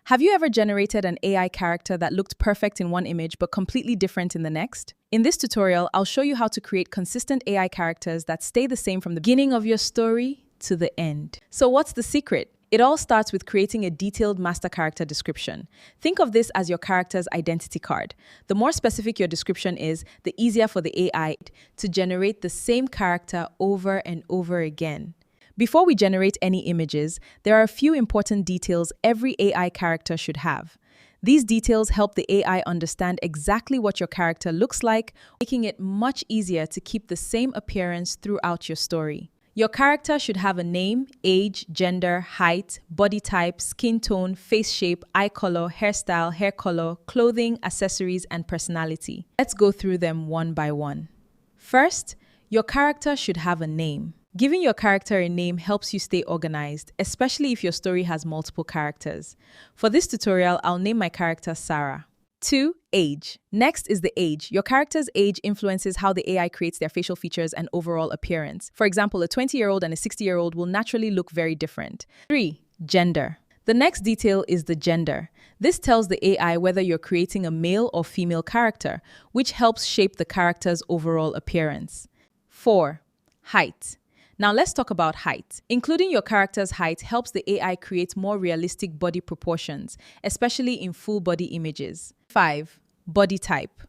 Have you ever generated an AI character that looked perfect in one image but completely different in the next? In this tutorial, I'll show you how to create consistent AI characters that stay the same from the beginning of your story to the end. So what's the secret? It all starts with creating a detailed master character description. Think of this as your character's identity card. The more specific your description is, the easier for the AI to generate the same character over and over again. Before we generate any images, there are a few important details every AI character should have. These details help the AI understand exactly what your character looks like, making it much easier to keep the same appearance throughout your story. Your character should have a name, age, gender, height, body type, skin tone, face shape, eye color, hairstyle, hair color, clothing, accessories, and personality. Let's go through them one by one. First, your character should have a name. Giving your character a name helps you stay organized, especially if your story has multiple characters. For this tutorial, I'll name my character Sarah. 2. Age. Next is the age. Your character's age influences how the AI creates their facial features and overall appearance. For example, a 20-year-old and a 60-year-old will naturally look very different. 3. Gender. The next detail is the gender. This tells the AI whether you're creating a male or female character, which helps shape the character's overall appearance. 4. Height. Now let's talk about height. Including your character's height helps the AI create more realistic body proportions, especially in full body images. 5. Body type.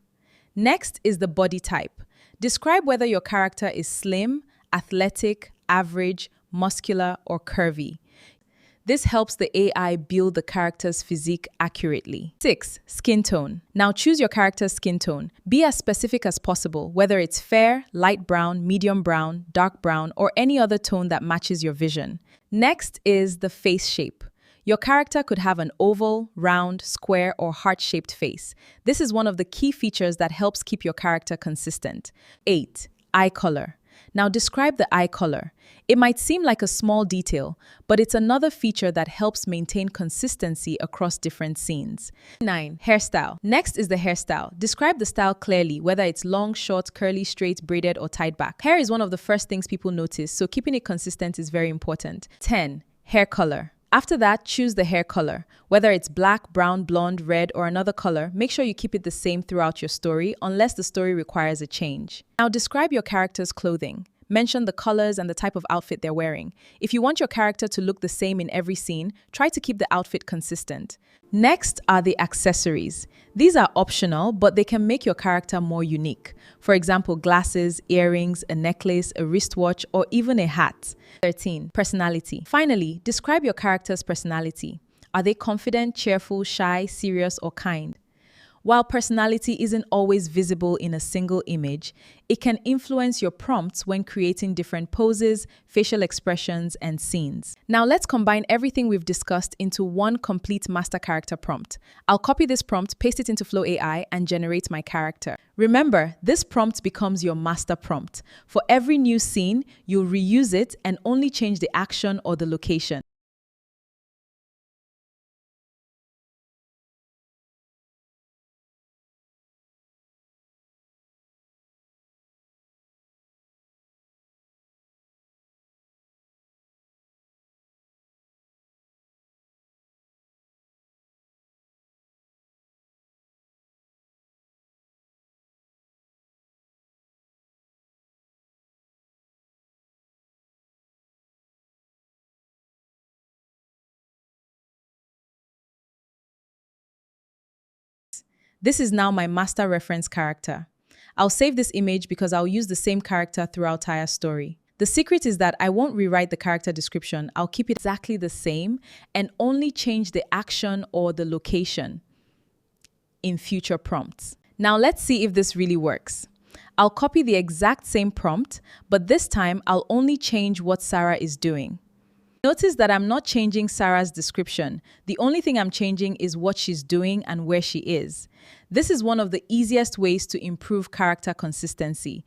Next is the body type. Describe whether your character is slim, athletic, average, muscular, or curvy. This helps the AI build the character's physique accurately. 6. Skin tone. Now choose your character's skin tone. Be as specific as possible, whether it's fair, light brown, medium brown, dark brown, or any other tone that matches your vision. Next is the face shape. Your character could have an oval, round, square, or heart-shaped face. This is one of the key features that helps keep your character consistent. 8. Eye color. Now describe the eye color. It might seem like a small detail, but it's another feature that helps maintain consistency across different scenes. 9. Hairstyle. Next is the hairstyle. Describe the style clearly, whether it's long, short, curly, straight, braided, or tied back. Hair is one of the first things people notice, so keeping it consistent is very important. 10. Hair color. After that, choose the hair color. Whether it's black, brown, blonde, red, or another color, make sure you keep it the same throughout your story, unless the story requires a change. Now describe your character's clothing. Mention the colors and the type of outfit they're wearing. If you want your character to look the same in every scene, try to keep the outfit consistent. Next are the accessories. These are optional, but they can make your character more unique. For example, glasses, earrings, a necklace, a wristwatch, or even a hat. 13. Personality. Finally, describe your character's personality. Are they confident, cheerful, shy, serious, or kind? While personality isn't always visible in a single image, it can influence your prompts when creating different poses, facial expressions, and scenes. Now let's combine everything we've discussed into one complete master character prompt. I'll copy this prompt, paste it into Flow AI, and generate my character. Remember, this prompt becomes your master prompt. For every new scene, you'll reuse it and only change the action or the location. This is now my master reference character. I'll save this image because I'll use the same character throughout our story. The secret is that I won't rewrite the character description. I'll keep it exactly the same and only change the action or the location in future prompts. Now let's see if this really works. I'll copy the exact same prompt, but this time I'll only change what Sarah is doing. Notice that I'm not changing Sarah's description. The only thing I'm changing is what she's doing and where she is. This is one of the easiest ways to improve character consistency.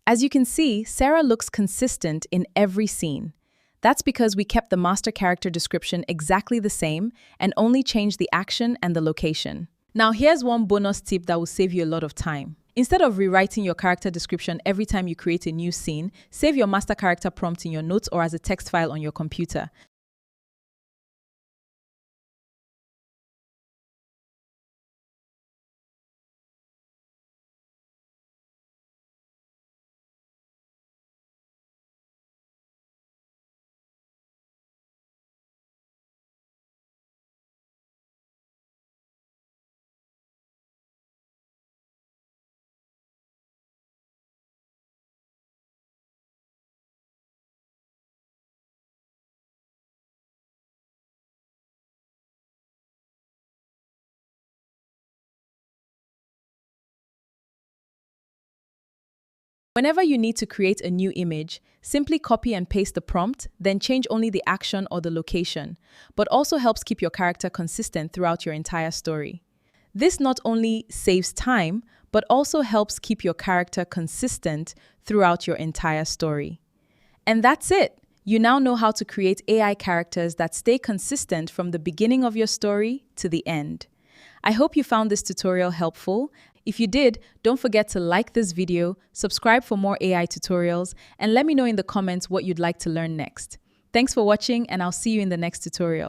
As you can see, Sarah looks consistent in every scene. That's because we kept the master character description exactly the same and only changed the action and the location. Now here's one bonus tip that will save you a lot of time. Instead of rewriting your character description every time you create a new scene, save your master character prompt in your notes or as a text file on your computer. Whenever you need to create a new image, simply copy and paste the prompt, then change only the action or the location, but also helps keep your character consistent throughout your entire story. This not only saves time, but also helps keep your character consistent throughout your entire story. And that's it! You now know how to create AI characters that stay consistent from the beginning of your story to the end. I hope you found this tutorial helpful. If you did, don't forget to like this video, subscribe for more AI tutorials, and let me know in the comments what you'd like to learn next. Thanks for watching, and I'll see you in the next tutorial.